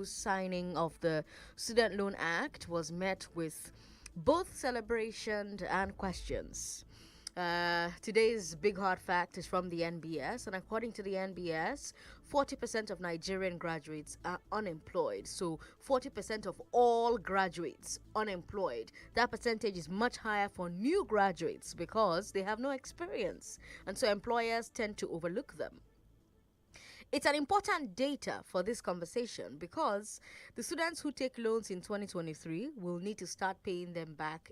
signing of the Student Loan Act was met with both celebration and questions. Today's big hard fact is from the NBS, and according to the NBS, 40% of Nigerian graduates are unemployed. So, 40% of all graduates unemployed. That percentage is much higher for new graduates because they have no experience, and so employers tend to overlook them. It's an important data for this conversation because the students who take loans in 2023 will need to start paying them back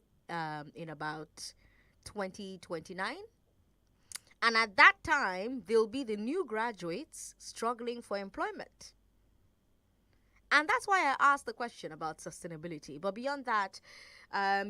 in about 2029. And at that time, they'll be the new graduates struggling for employment. And that's why I asked the question about sustainability. But beyond that,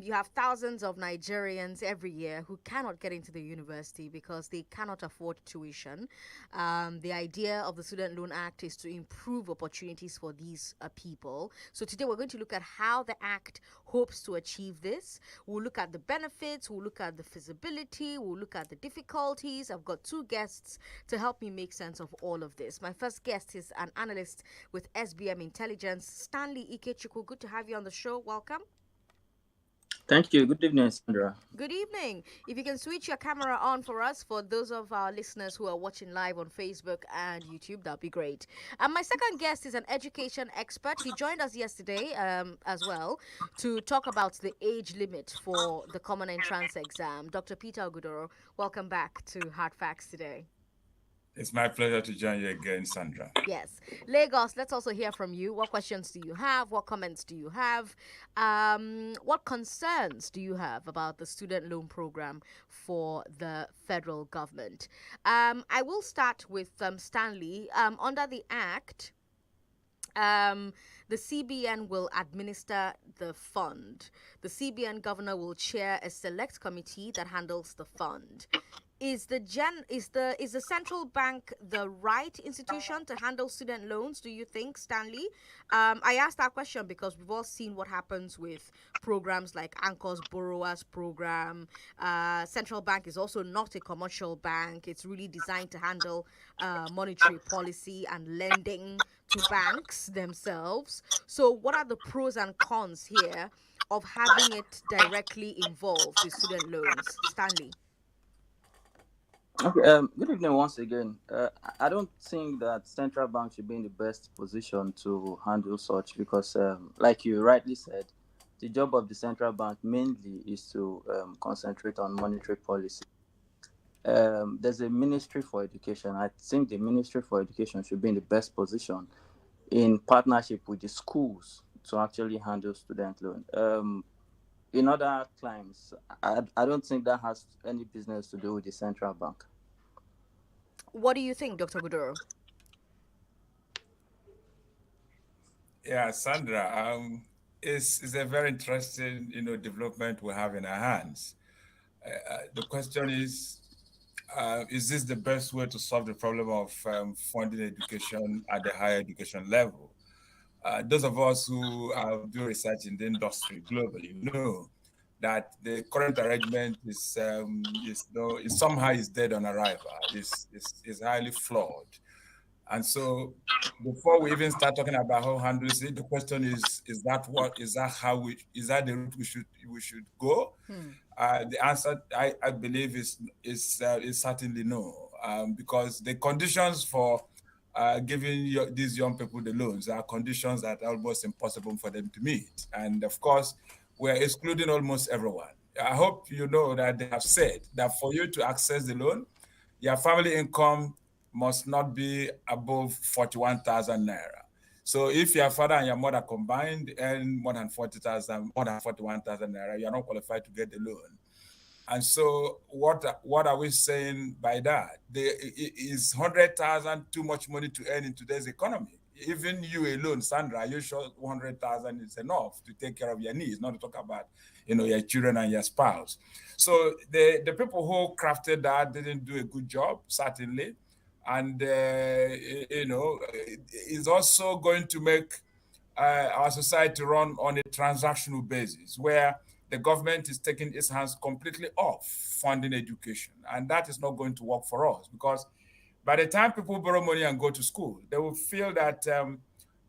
you have thousands of Nigerians every year who cannot get into the university because they cannot afford tuition. The idea of the Student Loan Act is to improve opportunities for these people. So today we're going to look at how the Act hopes to achieve this. We'll look at the benefits, we'll look at the feasibility, we'll look at the difficulties. I've got two guests to help me make sense of all of this. My first guest is an analyst with SBM Intelligence, Stanley Ikechukwu. Good to have you on the show. Welcome. Thank you. Good evening, Sandra. Good evening. If you can switch your camera on for us, for those of our listeners who are watching live on Facebook and YouTube, that'd be great. And my second guest is an education expert. He joined us yesterday as well to talk about the age limit for the common entrance exam. Dr. Peter Ogudoro, welcome back to Hard Facts today. It's my pleasure to join you again, Sandra. Yes. Lagos, let's also hear from you. What questions do you have? What comments do you have? What concerns do you have about the student loan program for the federal government? I will start with Stanley. Under the Act, the CBN will administer the fund. The CBN governor will chair a select committee that handles the fund. Is the central bank the right institution to handle student loans, do you think, Stanley? I asked that question because we've all seen what happens with programs like Anchor's Borrowers Program. Central bank is also not a commercial bank. It's really designed to handle monetary policy and lending to banks themselves. So what are the pros and cons here of having it directly involved with student loans, Stanley? Okay. Good evening once again. I don't think that central bank should be in the best position to handle such because, like you rightly said, the job of the central bank mainly is to concentrate on monetary policy. There's a ministry for education. I think the ministry for education should be in the best position in partnership with the schools to actually handle student loan. In other climes, I don't think that has any business to do with the central bank. What do you think, Dr. Guduro? Yeah, Sandra, it's a very interesting, development we have in our hands. The question is this the best way to solve the problem of funding education at the higher education level? Those of us who do research in the industry globally know that the current arrangement is somehow is dead on arrival. Is highly flawed. And so before we even start talking about how handles it, the question is that how is that the route we should go? The answer I believe is certainly no, because the conditions for giving these young people the loans are conditions that are almost impossible for them to meet. And of course, we're excluding almost everyone. I hope you know that they have said that for you to access the loan, your family income must not be above 41,000 naira. So if your father and your mother combined earn more than 41,000 naira, you're not qualified to get the loan. And so what are we saying by that? Is 100,000 too much money to earn in today's economy? Even you alone, Sandra, are you sure 100,000 is enough to take care of your needs, not to talk about, your children and your spouse? So the people who crafted that didn't do a good job, certainly. And, is also going to make our society run on a transactional basis where the government is taking its hands completely off funding education. And that is not going to work for us because by the time people borrow money and go to school, they will feel that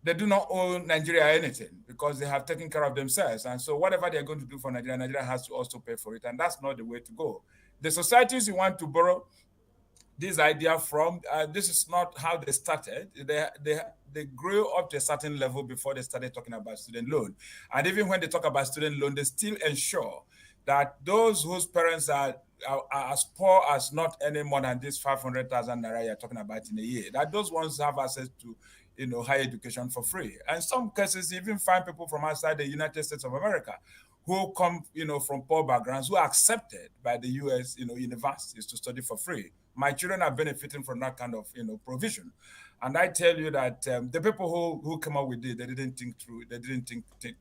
they do not owe Nigeria anything because they have taken care of themselves. And so whatever they're going to do for Nigeria, Nigeria has to also pay for it. And that's not the way to go. The societies you want to borrow this idea from, this is not how they started. They grew up to a certain level before they started talking about student loan. And even when they talk about student loan, they still ensure that those whose parents are as poor as not any more than this 500,000 naira you're talking about in a year, that those ones have access to higher education for free. And in some cases, you even find people from outside the United States of America who come, from poor backgrounds, who are accepted by the U.S., universities to study for free. My children are benefiting from that kind of, provision. And I tell you that the people who came up with it, they didn't think through. They didn't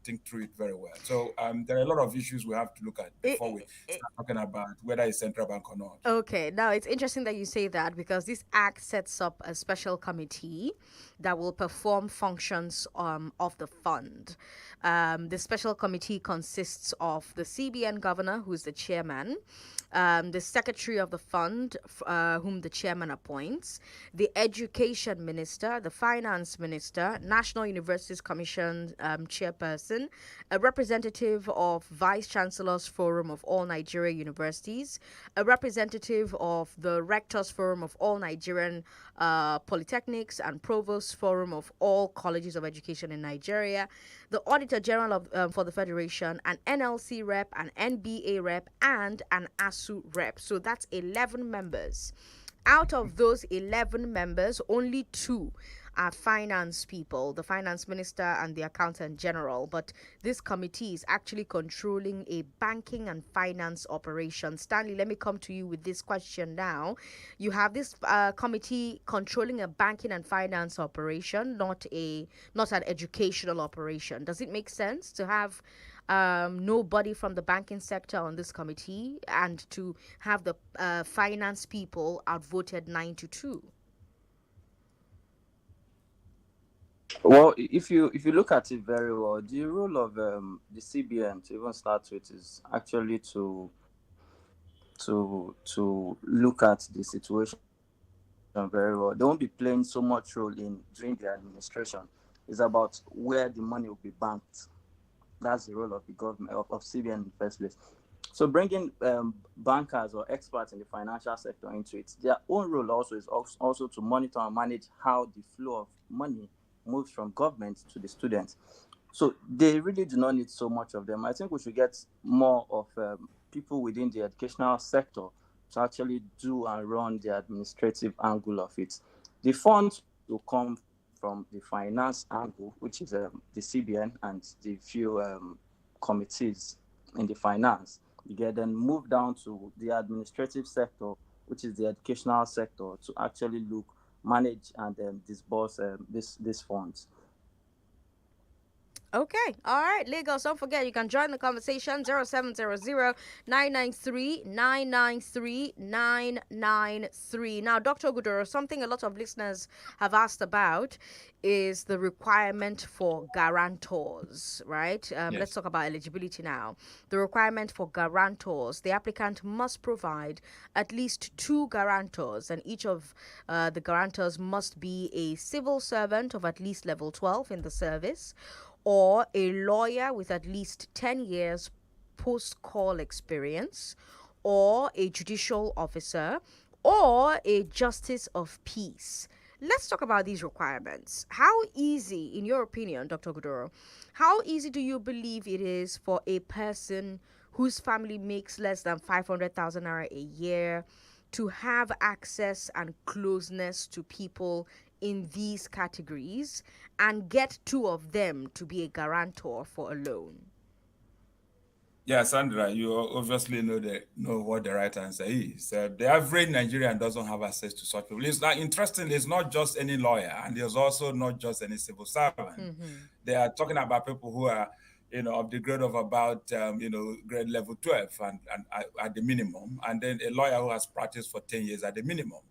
think through it very well. So there are a lot of issues we have to look at before we start talking about whether it's central bank or not. Okay, now it's interesting that you say that because this act sets up a special committee that will perform functions of the fund. The special committee consists of the CBN governor, who's the chairman, the secretary of the fund, whom the chairman appoints, the education minister, the finance minister, National Universities Commission chairperson, a representative of Vice Chancellor's Forum of all Nigeria universities, a representative of the Rectors Forum of all Nigerian polytechnics, and Provost Forum of all colleges of education in Nigeria, the Auditor General for the Federation, an NLC rep, an NBA rep, and an ASU rep. So that's 11 members. Out of those 11 members, only 2 are finance people, the finance minister and the accountant general. But this committee is actually controlling a banking and finance operation. Stanley, let me come to you with this question now. You have this committee controlling a banking and finance operation, not an educational operation. Does it make sense to have nobody from the banking sector on this committee and to have the finance people outvoted 9-2? Well, if you look at it very well, the role of the CBN to even start with is actually to look at the situation very well. They won't be playing so much role in during the administration. It's about where the money will be banked. That's the role of the government of CBN in the first place. So bringing bankers or experts in the financial sector into it, their own role also is also to monitor and manage how the flow of money moves from government to the students. So they really do not need so much of them. I think we should get more of people within the educational sector to actually do and run the administrative angle of it. The funds will come from the finance angle, which is the CBN and the few committees in the finance. You get then move down to the administrative sector, which is the educational sector, to actually manage and disburse these funds. Okay. All right. Lagos, don't forget you can join the conversation 0700 993 993 993. Now, Dr. Gudoro, something a lot of listeners have asked about is the requirement for guarantors, right? Yes. Let's talk about eligibility now. The requirement for guarantors, the applicant must provide at least 2 guarantors, and each of the guarantors must be a civil servant of at least level 12 in the service, or a lawyer with at least 10 years post-call experience, or a judicial officer, or a justice of peace. Let's talk about these requirements. How easy, in your opinion, Dr. Gudoro, how easy do you believe it is for a person whose family makes less than 500,000 naira a year to have access and closeness to people in these categories and get 2 of them to be a guarantor for a loan? Yeah, Sandra, you obviously know what the right answer is. The average Nigerian doesn't have access to such people. It's like, interestingly, it's not just any lawyer, and there's also not just any civil servant. Mm-hmm. They are talking about people who are, of the grade of about, grade level 12 and at the minimum, and then a lawyer who has practiced for 10 years at the minimum.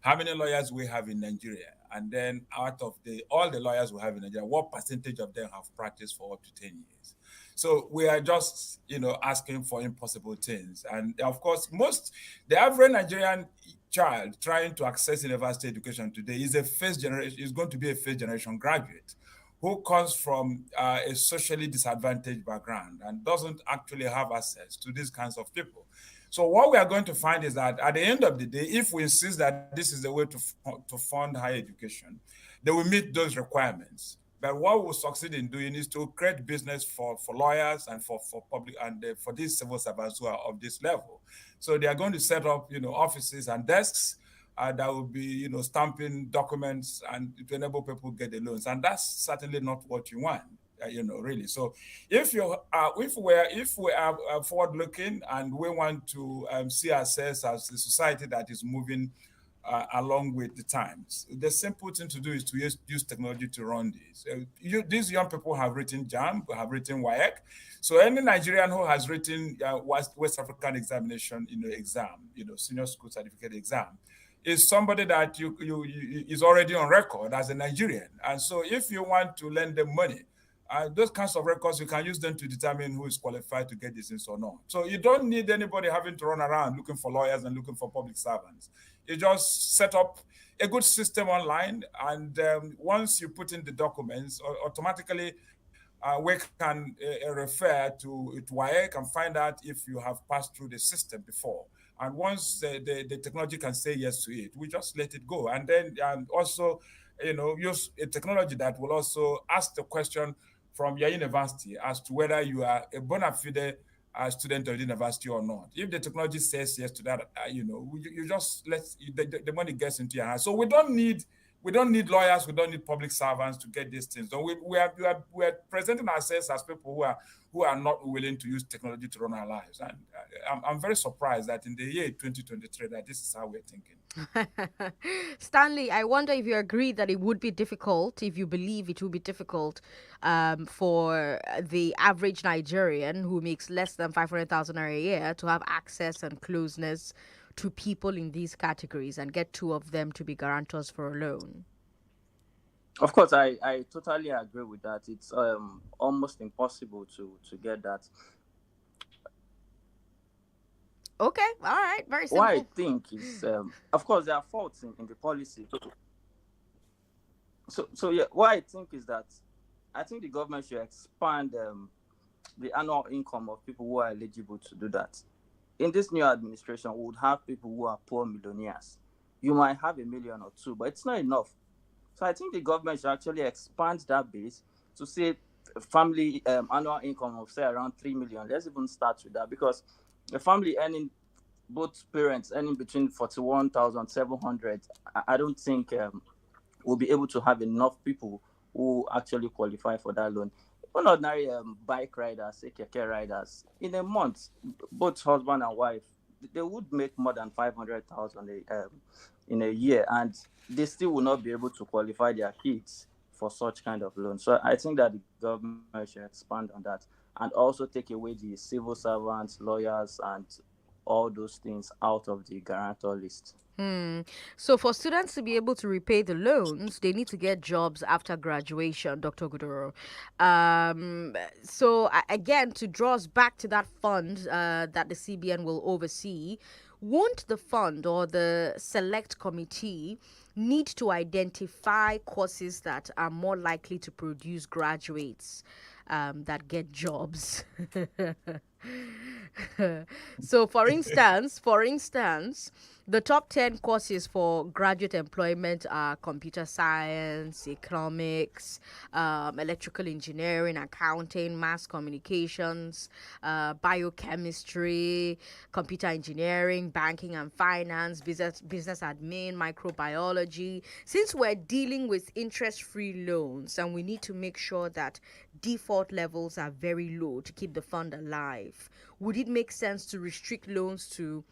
How many lawyers we have in Nigeria? And then out of all the lawyers we have in Nigeria, what percentage of them have practiced for up to 10 years? So we are just, asking for impossible things. And of course, the average Nigerian child trying to access university education today is going to be a first generation graduate, who comes from a socially disadvantaged background and doesn't actually have access to these kinds of people. So what we are going to find is that at the end of the day, if we insist that this is the way to fund higher education, they will meet those requirements. But what we'll succeed in doing is to create business for lawyers and for public and for these civil servants who are of this level. So they are going to set up, offices and desks that will be, stamping documents and to enable people get the loans. And that's certainly not what you want, really. So if we are forward looking and we want to see ourselves as a society that is moving along with the times, the simple thing to do is to use technology to run these. These young people have written JAM, have written WAEC. So any Nigerian who has written West African examination, exam, senior school certificate exam, is somebody that you is already on record as a Nigerian. And so if you want to lend them money, those kinds of records, you can use them to determine who is qualified to get these things or not. So you don't need anybody having to run around looking for lawyers and looking for public servants. You just set up a good system online, and once you put in the documents, automatically we can refer to WAEC and find out if you have passed through the system before. And once the technology can say yes to it, we just let it go. And then also, use a technology that will also ask the question from your university as to whether you are a bona fide student of the university or not. If the technology says yes to that, you just the money gets into your hands. So we don't need lawyers, we don't need public servants to get these things done. We are presenting ourselves as people who are not willing to use technology to run our lives. And I'm very surprised that in the year 2023 that this is how we're thinking. Stanley, I wonder if you agree that it would be difficult, if you believe it would be difficult for the average Nigerian who makes less than 500,000 a year to have access and closeness to people in these categories and get two of them to be guarantors for a loan. Of course, I totally agree with that. It's almost impossible to get that. Okay, all right, very simple. What I think is, of course, there are faults in the policy. So yeah, what I think is that I think the government should expand the annual income of people who are eligible to do that. In this new administration, we would have people who are poor millionaires. You might have a million or two, but it's not enough. So I think the government should actually expand that base to say family annual income of say around 3 million. Let's even start with that, because a family earning, both parents earning between 41,700, I don't think we'll be able to have enough people who actually qualify for that loan. Even ordinary bike riders, say keke riders, in a month, both husband and wife, they would make more than 500,000 in a year, and they still will not be able to qualify their kids for such kind of loan. So I think that the government should expand on that and also take away the civil servants, lawyers, and all those things out of the guarantor list. So for students to be able to repay the loans, they need to get jobs after graduation, Dr. Gudoro. Again, to draw us back to that fund that the CBN will oversee, won't the fund or the select committee need to identify courses that are more likely to produce graduates that get jobs? So, for instance, the top 10 courses for graduate employment are computer science, economics, electrical engineering, accounting, mass communications, biochemistry, computer engineering, banking and finance, business admin, microbiology. Since we're dealing with interest-free loans and we need to make sure that default levels are very low to keep the fund alive, would it make sense to restrict loans to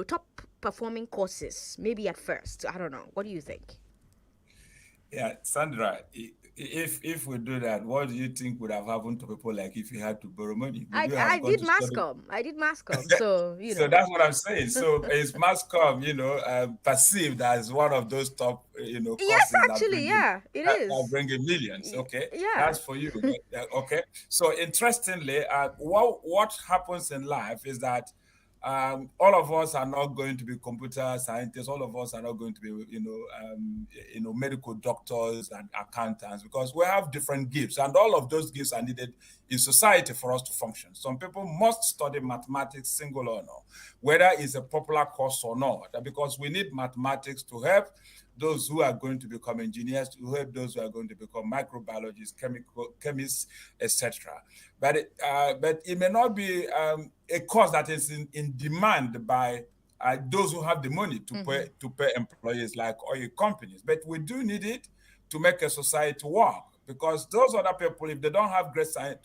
top performing courses, maybe at first? I don't know. What do you think? Yeah, Sandra, if we do that, what do you think would have happened to people like if you had to borrow money? Would you I have gone did to study? Mascom. So, So that's what I'm saying. So is Mascom, perceived as one of those top, yes, courses actually, yeah, it that is. bringing millions? Okay, Yeah. that's for you. Okay. So interestingly, what happens in life is that all of us are not going to be computer scientists. All of us are not going to be, medical doctors and accountants, because we have different gifts, and all of those gifts are needed in society for us to function. Some people must study mathematics, single or no, whether it's a popular course or not, because we need mathematics to help those who are going to become engineers, to help those who are going to become microbiologists, chemists, etc. But it may not be a course that is in demand by those who have the money to pay employees like oil companies. But we do need it to make a society work, because those other people, if they don't have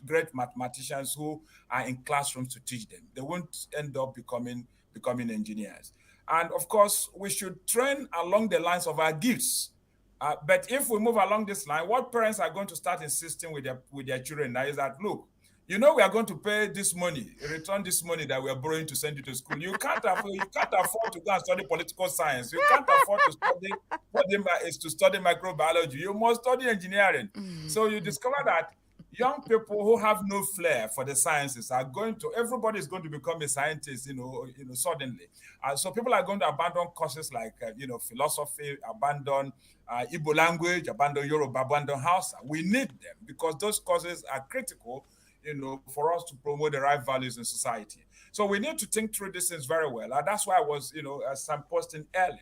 great mathematicians who are in classrooms to teach them, they won't end up becoming engineers. And of course, we should train along the lines of our gifts. But if we move along this line, what parents are going to start insisting with their children now is that, look, we are going to pay this money, return this money that we are borrowing to send you to school. You can't afford to go and study political science. You can't afford to study microbiology. You must study engineering. So you discover that young people who have no flair for the sciences everybody is going to become a scientist, suddenly. So people are going to abandon courses like, philosophy, abandon Igbo language, abandon Yoruba, abandon Hausa. We need them because those courses are critical, for us to promote the right values in society. So we need to think through these things very well. And that's why I was, as I'm posting earlier,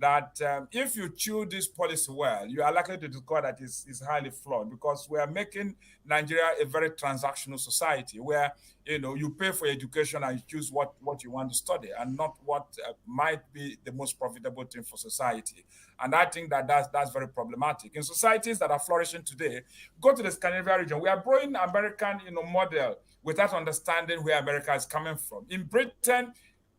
that if you chew this policy well, you are likely to discover that it's highly flawed, because we are making Nigeria a very transactional society where, you pay for education and you choose what you want to study and not what might be the most profitable thing for society. And I think that's very problematic. In societies that are flourishing today, go to the Scandinavian region. We are borrowing American, model without understanding where America is coming from. In Britain,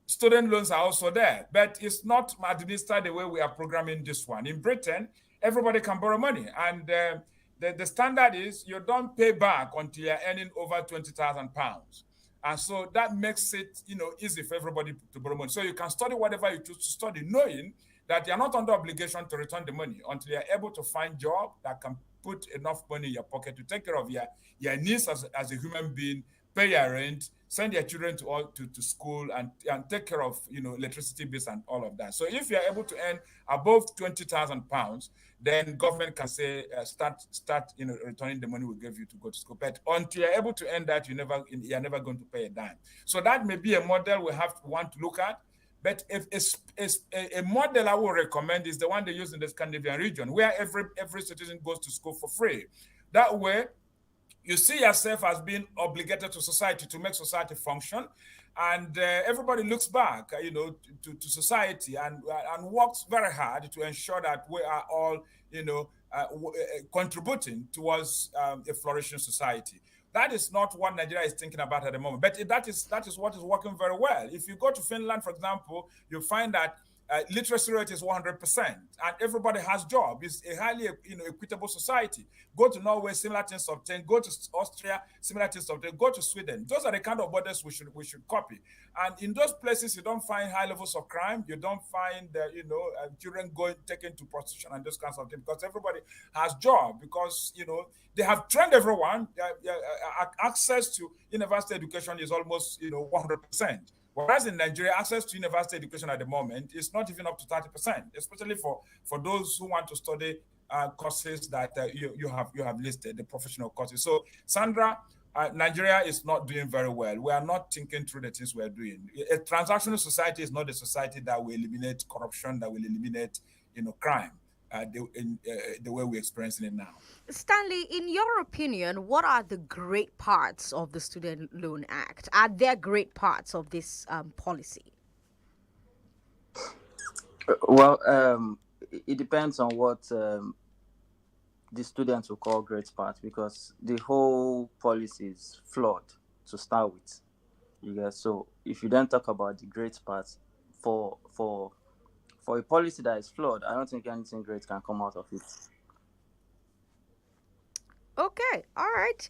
student loans are also there, but it's not administered the way we are programming this one. In Britain, everybody can borrow money, and the standard is you don't pay back until you're earning over £20,000. And so that makes it, easy for everybody to borrow money. So you can study whatever you choose to study, knowing that you're not under obligation to return the money until you're able to find a job that can put enough money in your pocket to take care of your needs as a human being, pay your rent, send your children to school, and take care of electricity bills and all of that. So if you're able to earn above £20,000, then government can say start returning the money we gave you to go to school. But until you're able to earn that, you're never going to pay a dime. So that may be a model we want to look at. But if a model I would recommend is the one they use in the Scandinavian region, where every citizen goes to school for free. That way, you see yourself as being obligated to society to make society function, and everybody looks back, to society and works very hard to ensure that we are all, contributing towards a flourishing society. That is not what Nigeria is thinking about at the moment, but that is what is working very well. If you go to Finland, for example, you find that literacy rate is 100%, and everybody has job. It's a highly, equitable society. Go to Norway, similar things obtained. Go to Austria, similar things obtained. Go to Sweden. Those are the kind of models we should copy. And in those places, you don't find high levels of crime. You don't find children taken to prostitution and those kinds of things, because everybody has job, because they have trained everyone. Access to university education is almost 100%. Whereas in Nigeria, access to university education at the moment is not even up to 30%, especially for those who want to study courses that you have listed, the professional courses. So, Sandra, Nigeria is not doing very well. We are not thinking through the things we are doing. A transactional society is not a society that will eliminate corruption, that will eliminate crime. The way we're experiencing it now. Stanley, in your opinion, what are the great parts of the Student Loan Act? Are there great parts of this policy? Well, it depends on what the students will call great part, because the whole policy is flawed to start with. So if you don't talk about the great parts for a policy that is flawed, I don't think anything great can come out of it. Okay, all right.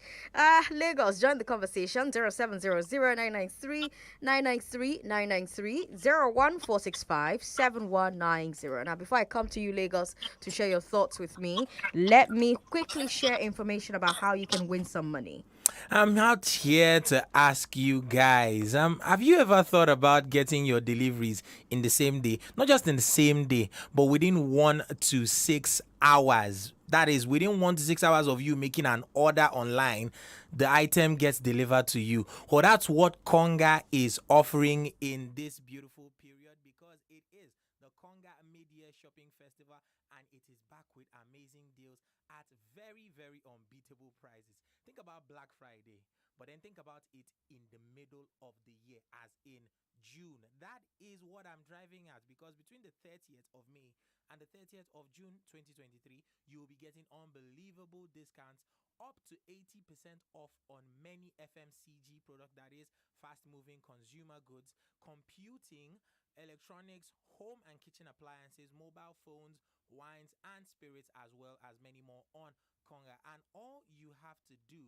Lagos, join the conversation. 0700-993-993, Now, before I come to you, Lagos, to share your thoughts with me, let me quickly share information about how you can win some money. I'm out here to ask you guys, have you ever thought about getting your deliveries in the same day? Not just in the same day, but within 1 to 6 hours. That is, within 1 to 6 hours of you making an order online, the item gets delivered to you. Well, that's what Conga is offering in this beautiful period, because it is the Conga Mid-Year Shopping Festival, and it is back with amazing deals at very, very unbeatable prices. Think about Black Friday, but then think about it in the middle of the year, as in June. That is what I'm driving at, because between the 30th of May and the 30th of June 2023, you will be getting unbelievable discounts up to 80% off on many FMCG products, that is fast moving consumer goods, computing, electronics, home and kitchen appliances, mobile phones, wines and spirits, as well as many more on Conga. And all you have to do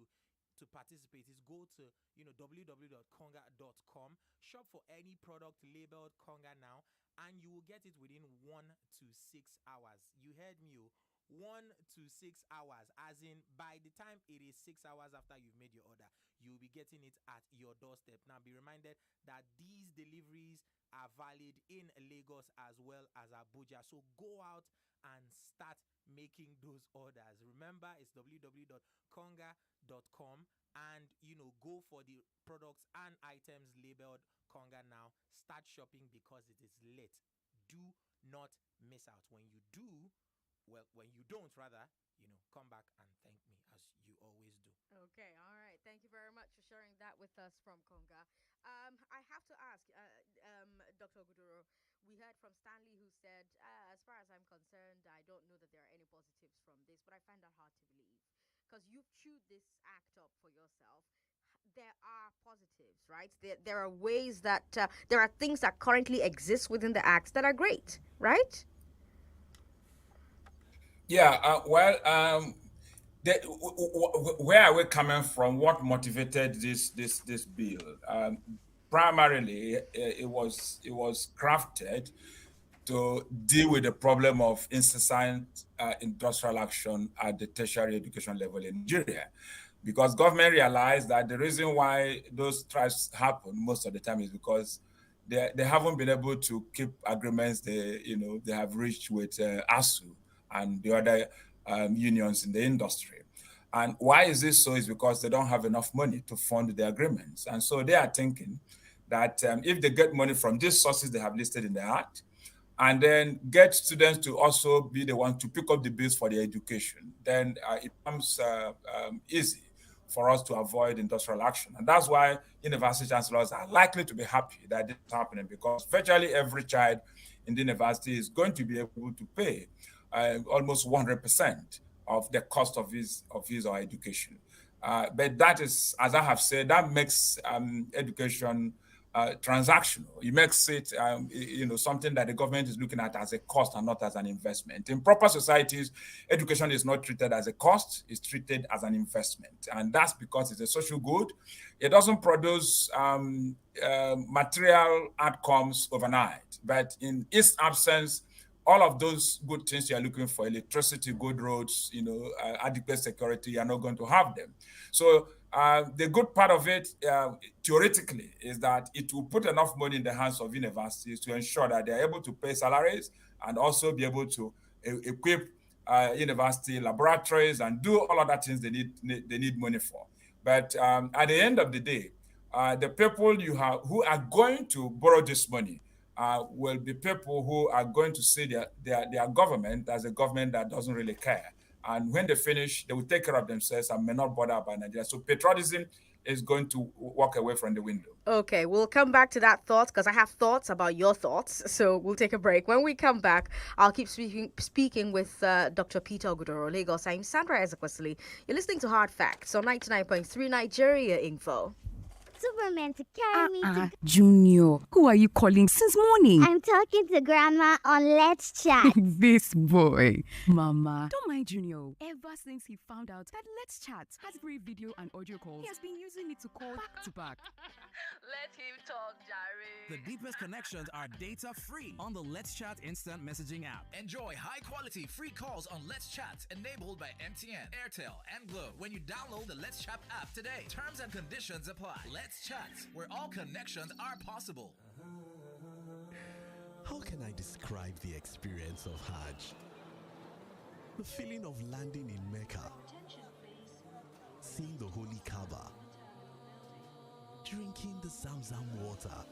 to participate is go to www.conga.com, shop for any product labeled Conga now, and you will get it within 1 to 6 hours. You heard me. 1 to 6 hours, as in by the time it is 6 hours after you've made your order, you'll be getting it at your doorstep. Now, be reminded that these deliveries are valid in Lagos as well as Abuja. So go out and start making those orders. Remember, it's www.conga.com, and go for the products and items labeled Conga now. Start shopping because it is lit. Do not miss out. When you do, well, when you don't, rather, come back and thank me as you always do. Okay, all right. Thank you very much for sharing that with us from Conga. I have to ask, Dr. Guduro, we heard from Stanley who said, as far as I'm concerned, I don't know that there are any positives from this, but I find that hard to believe because you've chewed this act up for yourself. There are positives, right? There are ways that there are things that currently exist within the act that are great, right? Yeah, well, where are we coming from? What motivated this bill? Primarily, it was crafted to deal with the problem of incessant industrial action at the tertiary education level in Nigeria. Because government realized that the reason why those strikes happen most of the time is because they haven't been able to keep agreements they have reached with ASU and the other unions in the industry. And why is this so? Is because they don't have enough money to fund the agreements. And so they are thinking that if they get money from these sources they have listed in the act, and then get students to also be the one to pick up the bills for their education, then it becomes easy for us to avoid industrial action. And that's why university chancellors are likely to be happy that this is happening, because virtually every child in the university is going to be able to pay almost 100% of the cost of his or her education. But that is, as I have said, that makes education transactional. It makes it, something that the government is looking at as a cost and not as an investment. In proper societies, education is not treated as a cost; it's treated as an investment, and that's because it's a social good. It doesn't produce material outcomes overnight, but in its absence, all of those good things you are looking for, electricity, good roads, adequate security, you are not going to have them. So the good part of it, theoretically, is that it will put enough money in the hands of universities to ensure that they are able to pay salaries and also be able to equip university laboratories and do all other things they need money for. But at the end of the day, the people you have who are going to borrow this money will be people who are going to see their government as a government that doesn't really care. And when they finish, they will take care of themselves and may not bother about Nigeria. So patriotism is going to walk away from the window. Okay, we'll come back to that thought because I have thoughts about your thoughts. So we'll take a break. When we come back, I'll keep speaking with Dr. Peter Ogudoro, Lagos. I'm Sandra Ezekwesili. You're listening to Hard Facts on 99.3 Nigeria Info. Superman to carry me to... Junior, who are you calling since morning? I'm talking to Grandma on Let's Chat. This boy. Mama, don't mind Junior. Ever since he found out that Let's Chat has free video and audio calls, he has been using it to call back to back. Let him talk, Jerry. The deepest connections are data free on the Let's Chat instant messaging app. Enjoy high quality free calls on Let's Chat enabled by MTN, Airtel, and Glo when you download the Let's Chat app today. Terms and conditions apply. Let's Chat, where all connections are possible. How can I describe the experience of Hajj? The feeling of landing in Mecca, seeing the holy Kaaba, drinking the Zamzam water.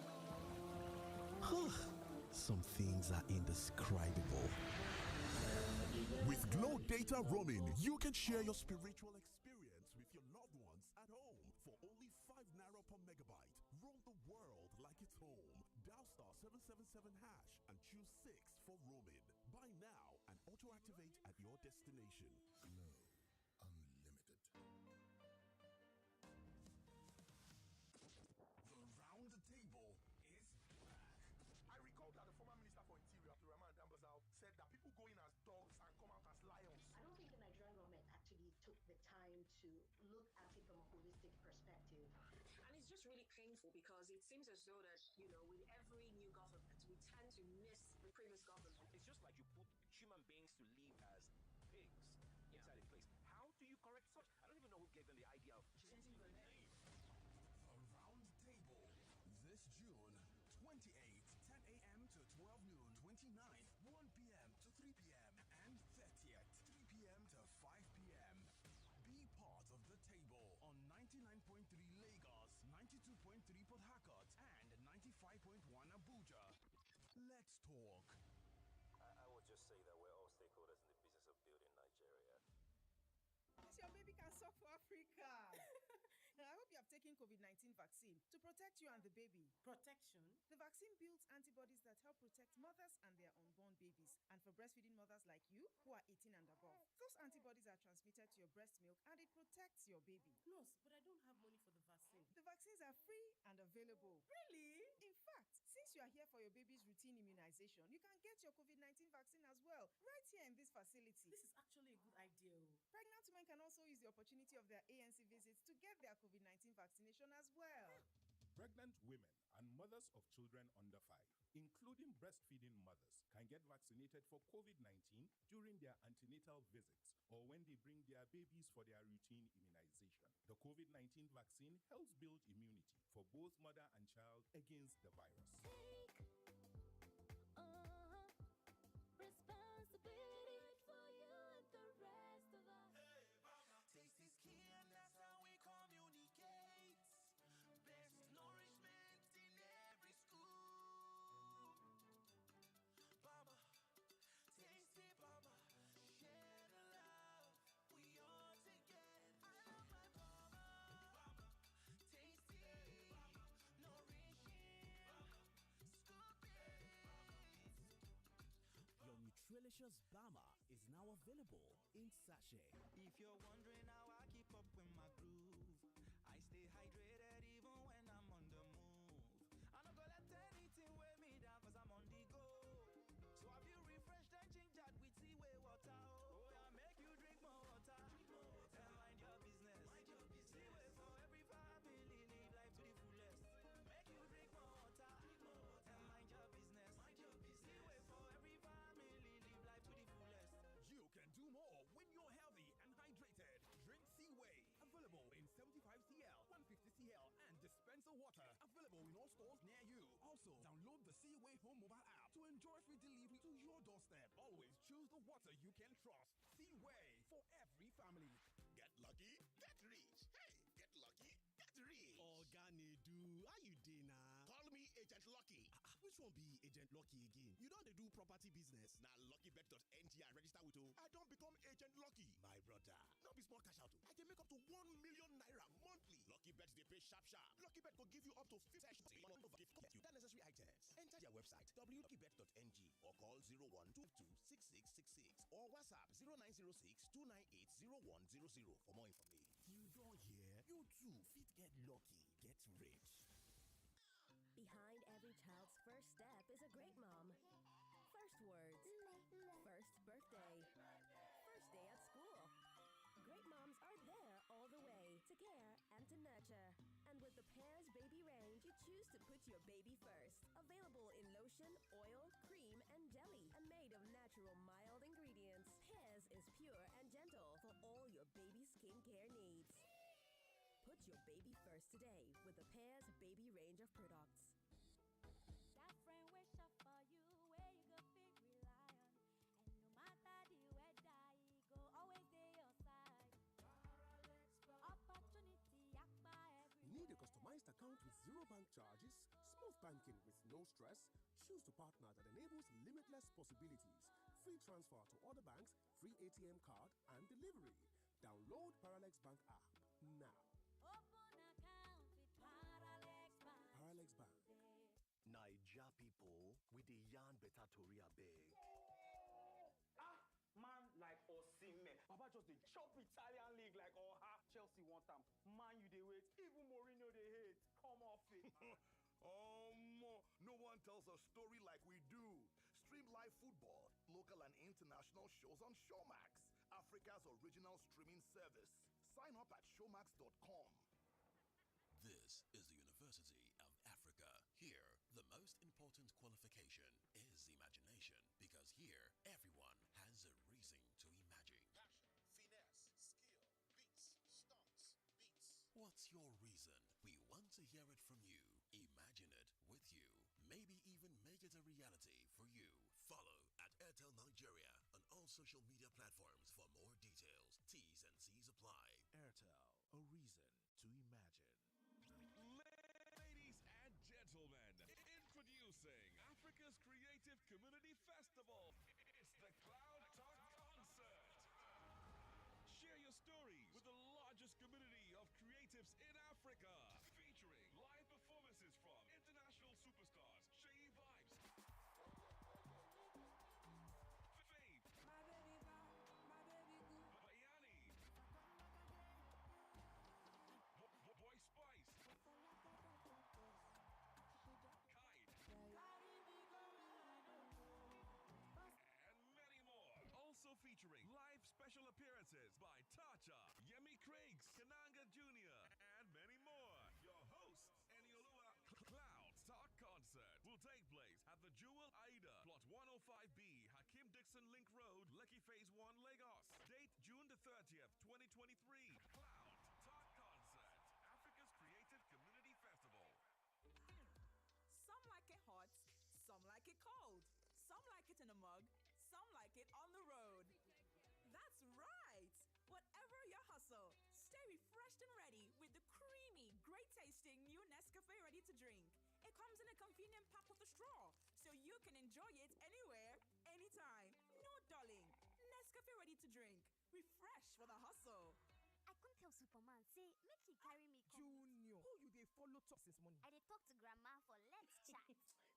Some things are indescribable. With Glow Data Roaming, you can share your spiritual experience with your loved ones at home for only 5 naira per megabyte. Roam the world like it's home. Dial *777# and choose 6 for roaming. Buy now and auto-activate at your destination. Glow Unlimited. The round table is back. I recall that the former Minister for Interior, Abdurrahman Dambazao, said that people go in as dogs and come out as lions. I don't think the Nigerian government actually took the time to look at it from a holistic perspective. And it's just really painful because it seems as though that, with every new government, we tend to miss the previous government. It's just like you put human beings to live as pigs inside a place. How do you correct such? I don't even know who gave them the idea of changing the name. The round table this June 28th, 10 a.m. to 12 noon, 29th, 1 p.m. to 3 p.m. and 30th, 3 p.m. to 5 p.m. Be part of the table on 99.3 Lagos, 92.3 Port Harcourt, and 95.1 Abuja. Let's talk. I would just say that we're all stakeholders in the business of building Nigeria. Yes, your baby can suck for Africa. Now, I hope you have taken COVID-19 vaccine to protect you and the baby. Protection? The vaccine builds antibodies that help protect mothers and their unborn babies. And for breastfeeding mothers like you, who are 18 and above, those antibodies are transmitted to your breast milk and it protects your baby. Nurse, but I don't have money for the vaccine. The vaccines are free and available. Really? In fact, since you are here for your baby's routine immunization, you can get your COVID-19 vaccine as well, right here in this facility. This is actually a good idea. Pregnant women can also use the opportunity of their ANC visits to get their COVID-19 vaccination as well. Pregnant women and mothers of children under 5, including breastfeeding mothers, can get vaccinated for COVID-19 during their antenatal visits or when they bring their babies for their routine immunization. The COVID-19 vaccine helps build immunity for both mother and child against the virus. Responsibility for you and the rest of us. Hey, mama, taste is key and that's how we communicate. Best nourishment in every school. Mama, taste it, mama, share the love. We all together. I love my mama. Mama, taste it, mama, nourishing, mama, scoop it. Your Nutrilicious Bama is now available in sachet. If you're wondering how I keep up with my groove, I stay hydrated even when I'm on the move. I don't go let anything weigh me down cause I'm on the go. So have you refreshed and gingered with Seaway water? Oh yeah, make you drink more water. And mind your business. Seaway for every family, live life to the fullest. Make you drink more water. And mind your business. Seaway for every family, live life to the fullest. You can do more when you're healthy and hydrated. Drink Seaway. Available in 75 cl, 150 cl, and dispenser water. Available in all stores near you. Also, download the Seaway Home mobile app to enjoy free delivery to your doorstep. Always choose the water you can trust. Seaway for every family. Get lucky, get rich. Hey, get lucky, get rich. Oganidu, how you dey now? Call me Agent Lucky. Which one be Agent Lucky again? You don't dey do property business. Now luckybet.ng I register with you. I don't become Agent Lucky. My brother, no be small cash out. I can make up to 1 million naira monthly. Luckybet they pay sharp sharp. Luckybet will give you up to 50 that necessary items. Enter their website www.luckybet.ng or call 01226666 or WhatsApp 0906-298-0100 for more information. You don't hear? You too fit get lucky, get rich. child's first step is a great mom. First words, first birthday, first day at school. Great moms are there all the way to care and to nurture. And with the Pears Baby range, you choose to put your baby first. Available in lotion, oil, cream, and jelly, and made of natural mild ingredients. Pears is pure and gentle for all your baby skincare needs. Put your baby first today with the Pears Baby range of products. That friend wish for you where you go big rely on. And no matter the weather, he go always there your side. Opportunity everywhere. Need a customized account with zero bank charges? Smooth banking with no stress? Choose the partner that enables limitless possibilities. Free transfer to other banks, free ATM card, and delivery. Download Paralex Bank app now. Open account with Paralex Bank. Paralex Bank. Naija people with the yarn better tori abeg. Man like Osimhen, Baba just dey chop Italian league like Oha. Chelsea want am, Man you dey wait, even Mourinho dey hate. Come off it. No one tells a story like we do. Stream live football, local and international shows on Showmax, Africa's original streaming service. Sign up at showmax.com. This is the University of Africa. Here, the most important qualification is imagination, because here, everyone has a reason to imagine. Passion, finesse, skill, beats, stunts, beats. What's your reason? We want to hear it from you. Imagine it with you. Maybe even make it a reality for you. Follow at Airtel Nigeria on all social media platforms for more details. T's and C's apply. Airtel, a reason to imagine. Ladies and gentlemen, introducing Africa's Creative Community Festival. It's the Cloud Talk Concert. Share your stories with the largest community of creatives in Africa, featuring live performances from international superstars Shay Vibes, Faith, my baby good. Bayani, Boy Spice, Kite, and many more. Also featuring live special appearances by Tacha, Yemi Craigs, Kananga Jr., and many more. Your hosts, Eniolua Cloud Talk Concert will take place at the Jewel Aida, Plot 105B, Hakim Dixon Link Road, Lekki Phase 1, Lagos. Date June the 30th, 2023. Cloud Talk Concert, Africa's Creative Community Festival. Some like it hot, some like it cold, some like it in a mug, some like it on the road. That's right! Whatever your hustle, stay refreshed and ready with the creamy, great-tasting new Nescafe Ready to Drink. It comes in a convenient pack with a straw, so you can enjoy it anywhere, anytime. No darling. Nescafe Ready to Drink. Refresh for the hustle. I couldn't tell Superman, say, make he carry me. Junior, who you dey follow talk since morning? I dey talk to grandma for Let's Chat.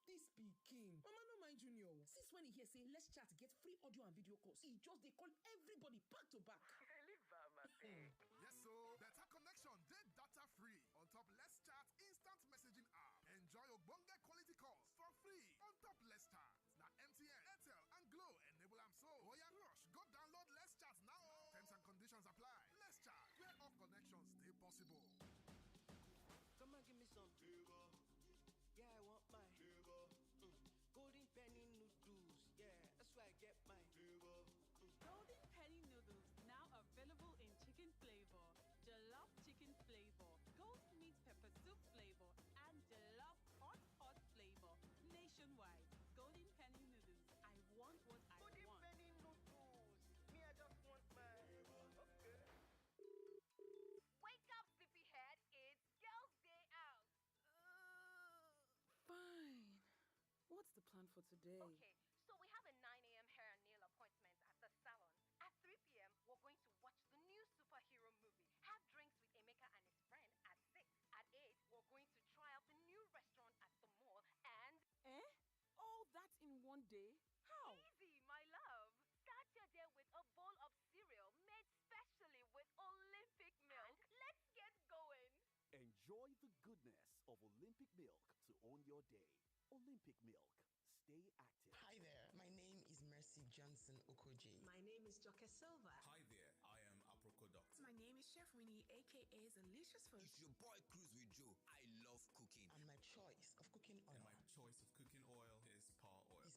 This be king. Mama no mind Junior. Since when he hear say Let's Chat get free audio and video calls, he just dey call everybody back to back. Yes, so better connection, dead data free. On top Let's Chat instant messaging app. Enjoy your bonga quality calls for free. On top Let's Chat. Now MTN, Airtel, and Glow enable am so. Oh yeah, rush. Go download Let's Chat now. Terms and conditions apply. Let's Chat, where all connections stay possible. Come and give me some flavor. Yeah, I want my flavor. Golden penny noodles. Yeah, that's where I get my flavor. Golden penny noodles now available in chicken flavor, jollof chicken flavor, goat meat pepper soup flavor, and jollof hot flavor nationwide. Golden penny noodles. I want what I want. Golden penny noodles. Me, I just want my flavor. Okay. Wake up, sleepyhead. It's Girls' Day Out. Fine. What's the plan for today? Okay, so we have a 9 a.m. hair and nail appointment at the salon. At 3 p.m., we're going to watch the new superhero movie. Have drinks with Emeka and his friend at 6. At 8, we're going to try out the new restaurant at the mall and... All that in one day? How? Easy, my love. Start your day with a bowl of cereal made specially with Olympic milk. Let's get going. Enjoy the goodness of Olympic milk to own your day. Olympic milk. Stay active. Hi there, my name is Mercy Johnson Okoji. My name is Joke Silva. Hi there, I am Aproko Doctor. My name is Chef Winnie, aka Delicious Food. It's your boy Cruz with Joe. I love cooking. And my choice of cooking oil. And my choice of cooking oil is Power Oil.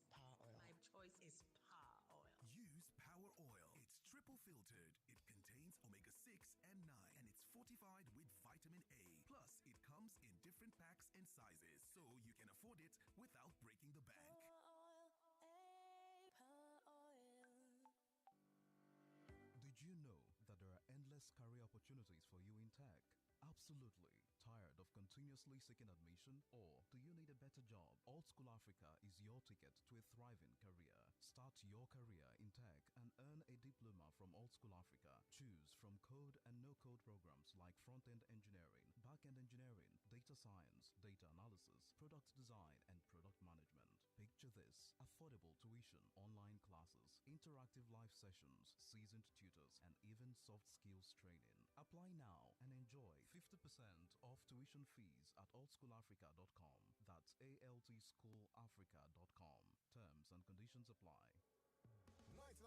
My choice is Power Oil. Use Power Oil. It's triple filtered. It contains omega-6 and 9, and it's fortified with vitamin A. Plus, it comes in different packs and sizes, so you can afford it without breaking the bank. Did you know that there are endless career opportunities for you in tech? Absolutely. Tired of continuously seeking admission? Or do you need a better job? Old School Africa is your ticket to a thriving career. Start your career in tech and earn a diploma from Old School Africa. Choose from code and no-code programs like front-end engineering, back-end engineering, data science, data analysis, product design, and product management. Picture this: affordable tuition, online classes, interactive live sessions, seasoned tutors, and even soft skills training. Apply now and enjoy 50% off tuition fees at oldschoolafrica.com. That's altschoolafrica.com. Terms and conditions apply. 99.3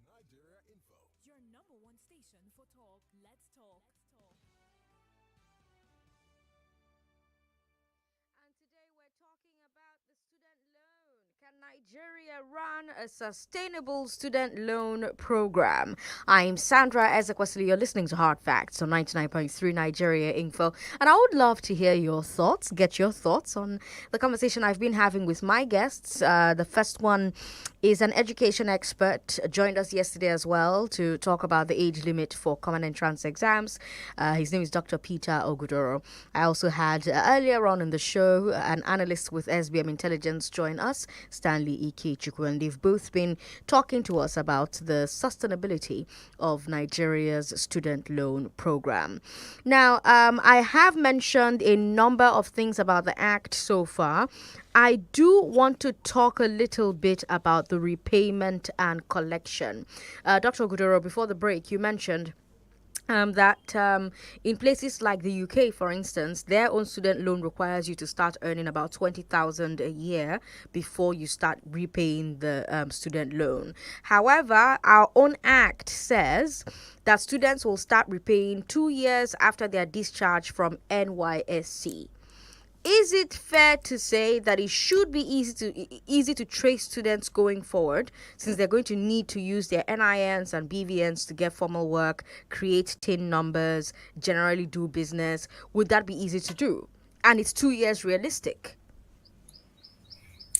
Nigeria Info. Your number one station for talk. Let's talk. And today we're talking about the student loan. Can Nigeria run a sustainable student loan program? I'm Sandra Ezekwesili. You're listening to Hard Facts on 99.3 Nigeria Info. And I would love to hear your thoughts, get your thoughts on the conversation I've been having with my guests. The first one is an education expert, joined us yesterday as well to talk about the age limit for common entrance exams. His name is Dr. Peter Ogudoro. I also had earlier on in the show an analyst with SBM Intelligence join us, Stanley Ikechukwu, and they've both been talking to us about the sustainability of Nigeria's student loan program. Now, I have mentioned a number of things about the Act so far. I do want to talk a little bit about the repayment and collection. Dr. Ogudoro, before the break, you mentioned that in places like the UK, for instance, their own student loan requires you to start earning about 20,000 a year before you start repaying the student loan. However, our own Act says that students will start repaying 2 years after their discharge from NYSC. Is it fair to say that it should be easy to trace students going forward, since they're going to need to use their NINs and BVNs to get formal work, create TIN numbers, generally do business? Would that be easy to do? And it's 2 years realistic?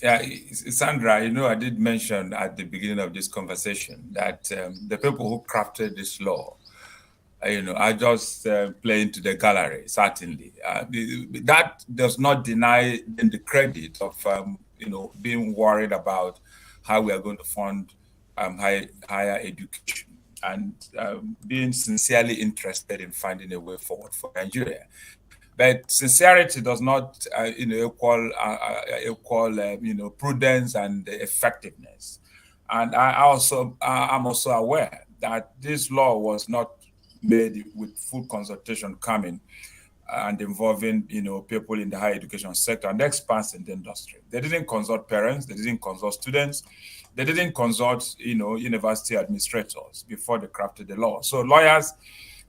Yeah, Sandra, I did mention at the beginning of this conversation that the people who crafted this law, I just play into the gallery, certainly. That does not deny them the credit of, being worried about how we are going to fund higher education and being sincerely interested in finding a way forward for Nigeria. But sincerity does not, equal prudence and effectiveness. And I'm also aware that this law was not made with full consultation coming and involving, people in the higher education sector and experts in the industry. They didn't consult parents, they didn't consult students, they didn't consult, university administrators before they crafted the law. So lawyers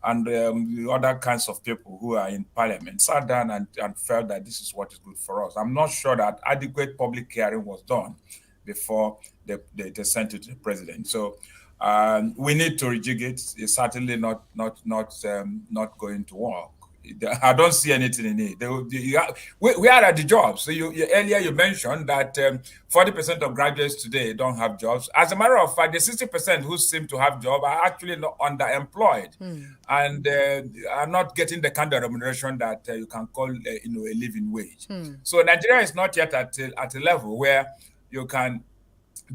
and the other kinds of people who are in parliament sat down and felt that this is what is good for us. I'm not sure that adequate public hearing was done before they sent it to the president. So we need to rejig it. It's certainly not going to work. I don't see anything in it. We are at the jobs. So earlier you mentioned that 40% of graduates today don't have jobs. As a matter of fact, the 60% who seem to have jobs are actually not underemployed and are not getting the kind of remuneration that you can call a living wage. So Nigeria is not yet at a level where you can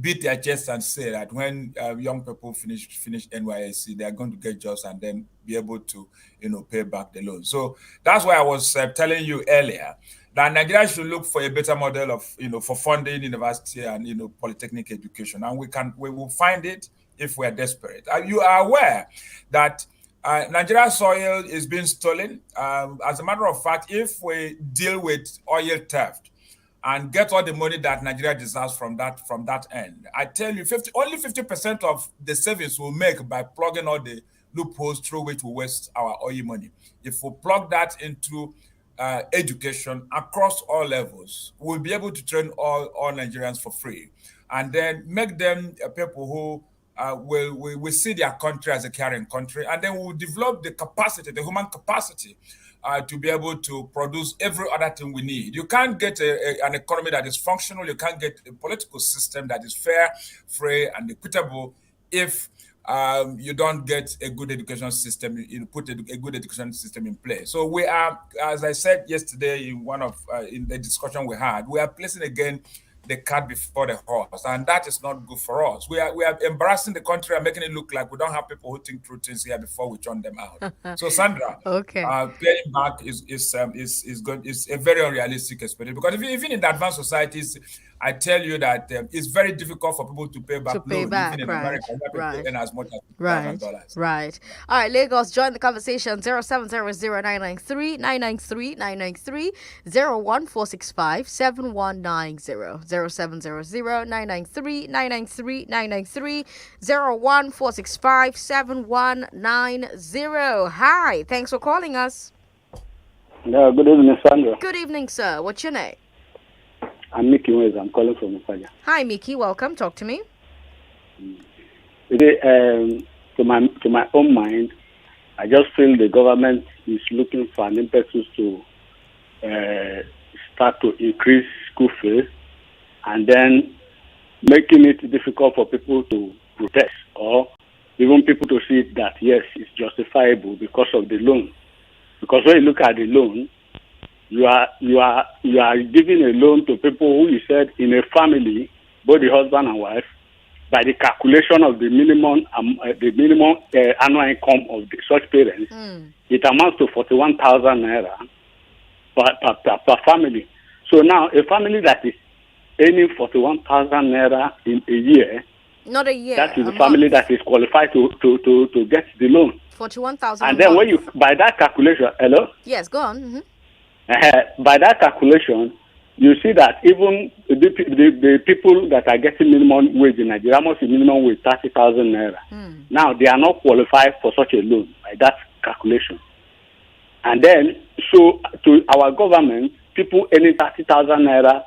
beat their chest and say that when young people finish NYSC, they are going to get jobs and then be able to, pay back the loan. So that's why I was telling you earlier that Nigeria should look for a better model of, for funding university and, polytechnic education. And we will find it if we are desperate. You are aware that Nigeria's soil is being stolen. As a matter of fact, if we deal with oil theft and get all the money that Nigeria deserves from that end. I tell you, only 50% of the savings we'll make by plugging all the loopholes through which we waste our oil money. If we plug that into education across all levels, we'll be able to train all Nigerians for free, and then make them people who will see their country as a caring country, and then we'll develop the capacity, the human capacity, to be able to produce every other thing we need. You can't get an economy that is functional, you can't get a political system that is fair, free, and equitable if you don't get a good education system, you put a good education system in place. So we are, as I said yesterday in in the discussion we had, we are placing again the cart before the horse, and that is not good for us. We are embarrassing the country and making it look like we don't have people who think through things here before we turn them out. So Sandra, okay, paying back is a very unrealistic expectation, because even in the advanced societies, I tell you that it's very difficult for people to pay back loans. Even in America, where people earn as much as $1,000. Right. All right, Lagos, join the conversation. 0700-993-993-993 01465-7190 0700-993-993-993 01465-7190. Hi, thanks for calling us. Yeah, good evening, Sandra. Good evening, sir. What's your name? I'm Mickey Wes. I'm calling from Ufaja. Hi, Mickey. Welcome. Talk to me. Today, to my own mind, I just feel the government is looking for an impetus to start to increase school fees, and then making it difficult for people to protest, or even people to see that yes, it's justifiable because of the loan. Because when you look at the loan, you are giving a loan to people who, you said, in a family, both the husband and wife, by the calculation of the minimum annual income of such parents, it amounts to 41,000 naira per family. So now a family that is earning 41,000 naira in a year, not a year, that is the family that is qualified to get the loan. 41,000. And then when you, by that calculation, hello? Yes, go on. Mm-hmm. By that calculation, you see that even the people that are getting minimum wage in Nigeria, must be minimum wage 30,000 naira. Now they are not qualified for such a loan by that calculation. And then, so to our government, people earning 30,000 naira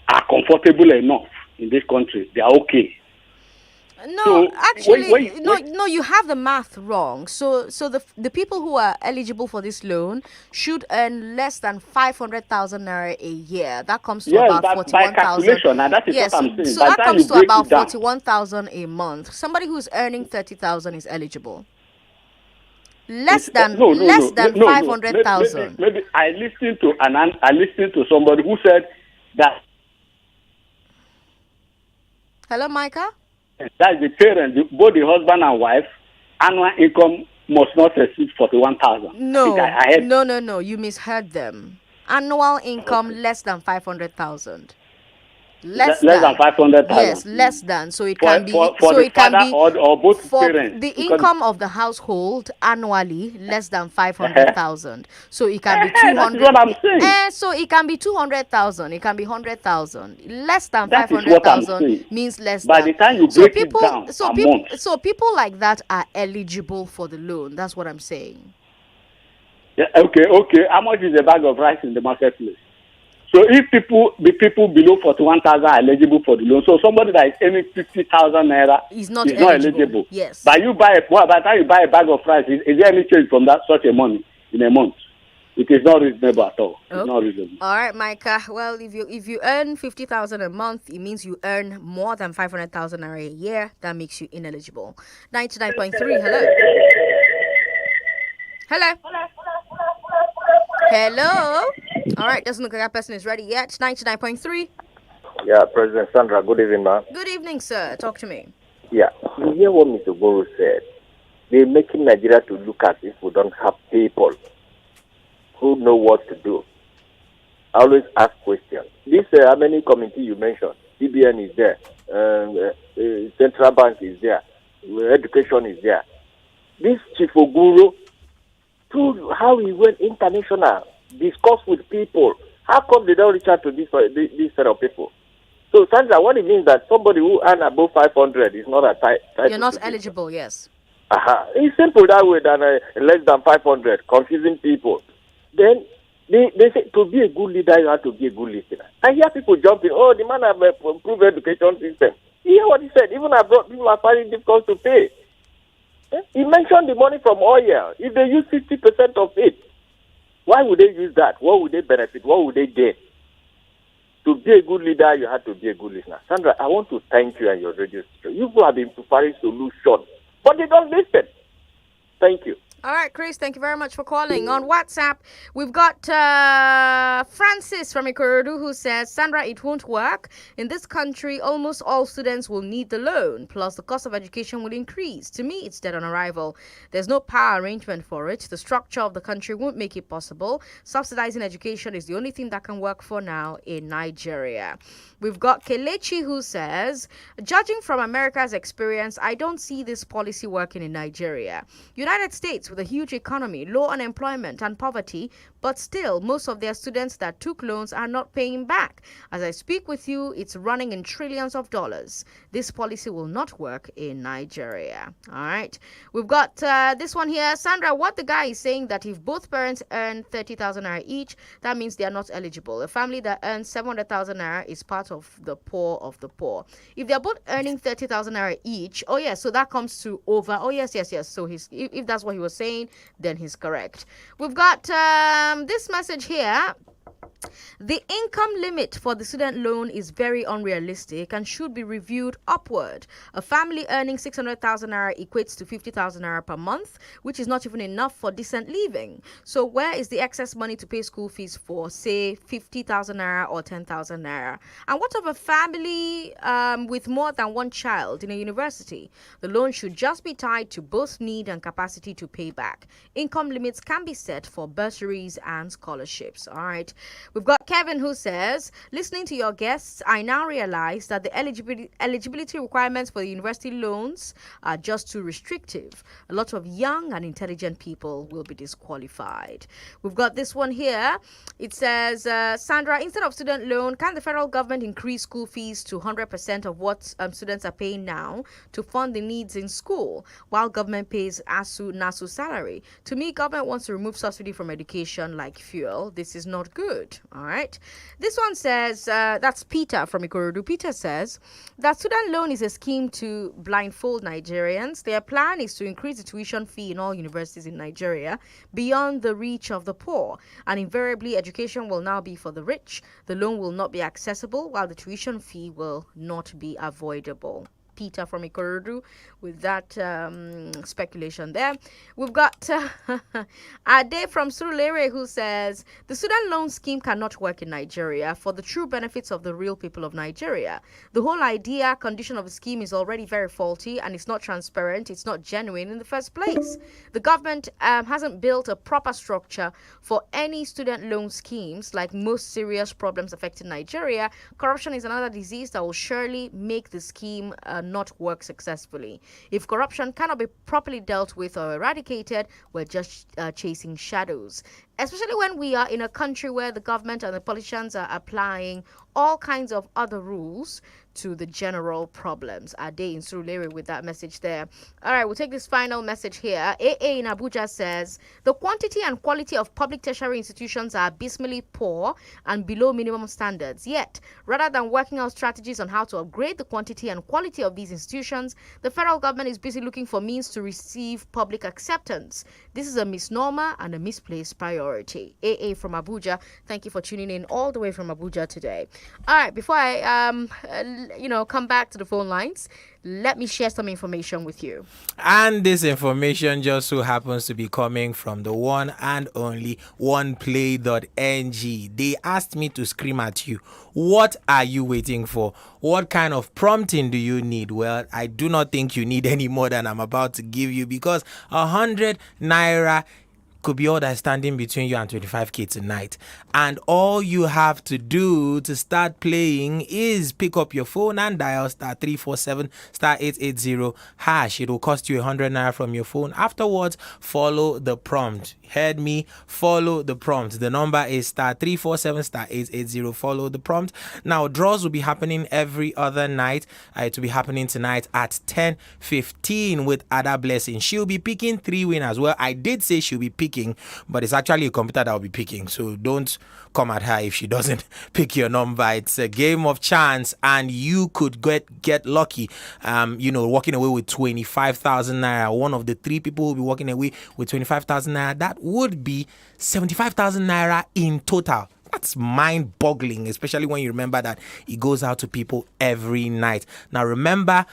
are comfortable enough in this country. They are okay. No, so actually, no, you have the math wrong. So the people who are eligible for this loan should earn less than 500,000 naira a year. That comes to about 41,000. And that is what I'm saying. So that comes to about 41,000 a month. Somebody who's earning 30,000 is eligible. Less than 500,000. Maybe I listened to somebody who said that. Hello, Micah? That the parents, both the husband and wife, annual income must not exceed 41,000. No. You misheard them. Annual income less than 500,000. Less than 500,000. Yes, less than. So it can be or both parents. The income of the household annually less than 500,000. So it can be 200. That's what I'm saying. So it can be 200,000. It can be 100,000. Less than 500,000 means less By than. the time you break it down, so people like that are eligible for the loan. That's what I'm saying. Yeah, okay. How much is a bag of rice in the marketplace? So if the people below 41,000 are eligible for the loan, so somebody that is earning 50,000 naira is not eligible. Yes. But by the time you buy a bag of rice, is there any change from that such a money in a month? It is not reasonable at all. It's not reasonable. All right, Micah. Well, if you earn 50,000 a month, it means you earn more than 500,000 naira a year. That makes you ineligible. 99.3. Hello. All right, doesn't look like that person is ready yet. 99.3. Yeah, President Sandra, good evening, ma'am. Good evening, sir. Talk to me. Yeah, you hear what Mr. Guru said. They're making Nigeria to look as if we don't have people who know what to do. I always ask questions. This, how many committee you mentioned? CBN is there. Central Bank is there. Education is there. This Chief Oguru told how he went international, discussed with people How come they don't reach out to this set of people? So, Sandra, what it means that somebody who earn above 500 is not a You're not eligible, yes. It's simple that way than less than 500, confusing people. Then they say to be a good leader, you have to be a good listener. I hear people jumping, oh, the man have improved education system. You hear what he said? Even abroad, people are finding it difficult to pay. He mentioned the money from oil. If they use 50% of it, why would they use that? What would they benefit? What would they gain? To be a good leader, you have to be a good listener. Sandra, I want to thank you and your radio station. You have been preparing solutions, but they don't listen. Thank you. All right, Chris, thank you very much for calling. On WhatsApp, we've got Francis from Ikorodu who says, Sandra, it won't work. In this country, almost all students will need the loan, plus the cost of education will increase. To me, it's dead on arrival. There's no power arrangement for it. The structure of the country won't make it possible. Subsidizing education is the only thing that can work for now in Nigeria. We've got Kelechi who says, judging from America's experience, I don't see this policy working in Nigeria. United States with a huge economy, low unemployment and poverty, but still most of their students that took loans are not paying back. As I speak with you, it's running in trillions of dollars. This policy will not work in Nigeria. All right. We've got this one here. Sandra, what the guy is saying that if both parents earn 30,000 naira each, that means they are not eligible. A family that earns 700,000 naira is part of the poor of the poor. If they're both earning 30,000 naira each, oh yeah, so that comes to over. Oh yes. So if that's what he was saying, then he's correct. We've got this message here. The income limit for the student loan is very unrealistic and should be reviewed upward. A family earning 600,000 naira equates to 50,000 naira per month, which is not even enough for decent living. So where is the excess money to pay school fees for, say, 50,000 naira or 10,000 naira? And what of a family with more than one child in a university? The loan should just be tied to both need and capacity to pay back. Income limits can be set for bursaries and scholarships. All right. We've got Kevin who says, listening to your guests, I now realize that the eligibility requirements for the university loans are just too restrictive. A lot of young and intelligent people will be disqualified. We've got this one here. It says, Sandra, instead of student loan, can the federal government increase school fees to 100% of what students are paying now to fund the needs in school, while government pays ASU, NASU salary? To me, government wants to remove subsidy from education like fuel. This is not good. All right. This one says, that's Peter from Ikorodu. Peter says that student loan is a scheme to blindfold Nigerians. Their plan is to increase the tuition fee in all universities in Nigeria beyond the reach of the poor. And invariably, education will now be for the rich. The loan will not be accessible, while the tuition fee will not be avoidable. Peter from Ikorodu with that speculation there. We've got Ade from Surulere who says the student loan scheme cannot work in Nigeria for the true benefits of the real people of Nigeria. The whole idea, condition of the scheme is already very faulty and it's not transparent, it's not genuine in the first place. The government hasn't built a proper structure for any student loan schemes. Like most serious problems affecting Nigeria, corruption is another disease that will surely make the scheme not work successfully. If corruption cannot be properly dealt with or eradicated, we're just chasing shadows. Especially when we are in a country where the government and the politicians are applying all kinds of other rules to the general problems. Ade in Surulere with that message there. All right, we'll take this final message here. AA in Abuja says, the quantity and quality of public tertiary institutions are abysmally poor and below minimum standards. Yet, rather than working out strategies on how to upgrade the quantity and quality of these institutions, the federal government is busy looking for means to receive public acceptance. This is a misnomer and a misplaced priority. AA from Abuja, thank you for tuning in all the way from Abuja today. All right, before I come back to the phone lines, let me share some information with you. And this information just so happens to be coming from the one and only oneplay.ng. They asked me to scream at you. What are you waiting for? What kind of prompting do you need? Well, I do not think you need any more than I'm about to give you, because 100 naira could be all that's standing between you and 25K tonight. And all you have to do to start playing is pick up your phone and dial *347 *880 hash. It will cost you 100 naira from your phone. Afterwards, follow the prompt. Heard me? Follow the prompt. The number is *347 *880. Follow the prompt. Now, draws will be happening every other night. It will be happening tonight at 10:15 with Ada Blessing. She'll be picking 3 winners. Well, I did say she'll be picking, but it's actually a computer that will be picking. So don't come at her if she doesn't pick your number. It's a game of chance, and you could get lucky. Walking away with 25,000 naira. One of the 3 people who will be walking away with 25,000 naira. That would be 75,000 naira in total. That's mind-boggling, especially when you remember that it goes out to people every night. Now, remember,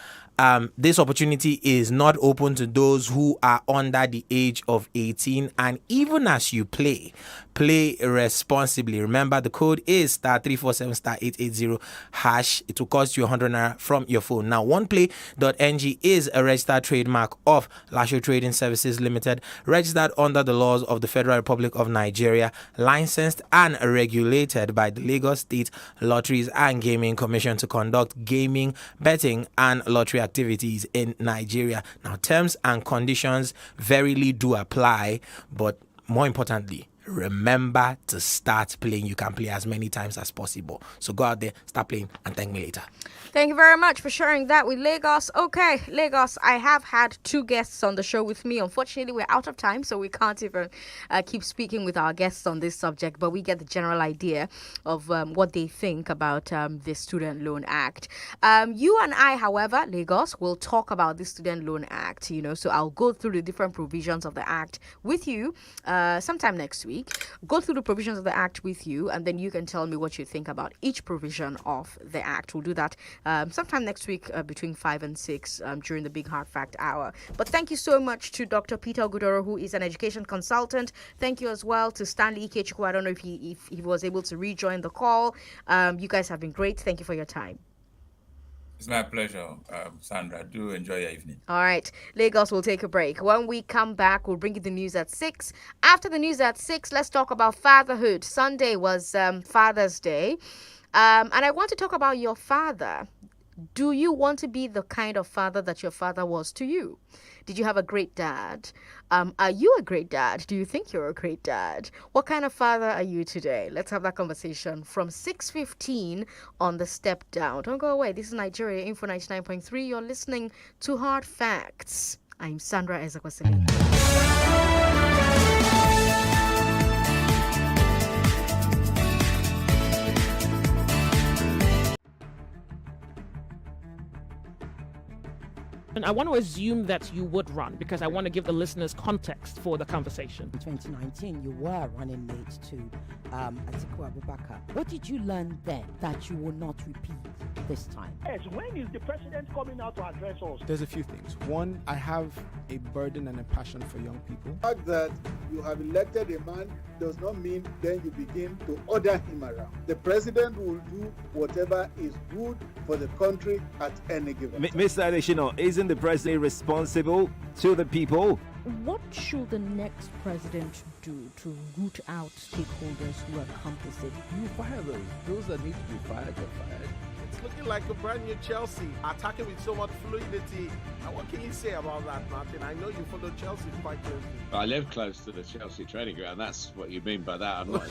this opportunity is not open to those who are under the age of 18. And even as you play responsibly. Remember, the code is *347 *880 hash. It will cost you 100 naira from your phone. Now, oneplay.ng is a registered trademark of Lasho Trading Services Limited, registered under the laws of the Federal Republic of Nigeria, licensed and regulated by the Lagos State Lotteries and Gaming Commission to conduct gaming, betting, and lottery activities in Nigeria. Now, terms and conditions verily do apply, but more importantly, remember to start playing. You can play as many times as possible. So go out there, start playing, and thank me later. Thank you very much for sharing that with Lagos. Okay, Lagos, I have had 2 guests on the show with me. Unfortunately, we're out of time, so we can't even keep speaking with our guests on this subject, but we get the general idea of what they think about the Student Loan Act. You and I, however, Lagos, will talk about the Student Loan Act, so I'll go through the different provisions of the Act with you sometime next week. Go through the provisions of the Act with you, and then you can tell me what you think about each provision of the Act. We'll do that sometime next week between 5 and 6 during the Big Hard Fact Hour. But thank you so much to Dr. Peter Gudoro, who is an education consultant. Thank you as well to Stanley Ikechukwu. I don't know if he was able to rejoin the call. You guys have been great. Thank you for your time. It's my pleasure, Sandra. Do enjoy your evening. All right. Lagos will take a break. When we come back, we'll bring you the news at 6. After the news at 6, let's talk about fatherhood. Sunday was Father's Day. And I want to talk about your father. Do you want to be the kind of father that your father was to you? Did you have a great dad? Are you a great dad? Do you think you're a great dad? What kind of father are you today? Let's have that conversation from 6:15 on the Step Down. Don't go away. This is Nigeria Info 99.3. You're listening to Hard Facts. I'm Sandra Ezekwesili. And I want to assume that you would run because I want to give the listeners context for the conversation. In 2019, you were running mate to Atiku Abubakar. What did you learn then that you will not repeat this time? Yes, when is the president coming out to address us? There's a few things. One, I have a burden and a passion for young people. The fact that you have elected a man does not mean then you begin to order him around. The president will do whatever is good for the country at any given time. Mr. Adeshino, isn't the president responsible to the people? What should the next president do to root out stakeholders who are complicit? You fire those that need to be fired are fired. It's looking like a brand new Chelsea, attacking with so much fluidity. And what can you say about that, Martin? I know you follow Chelsea quite closely. I live close to the Chelsea training ground. That's what you mean by that. I'm not.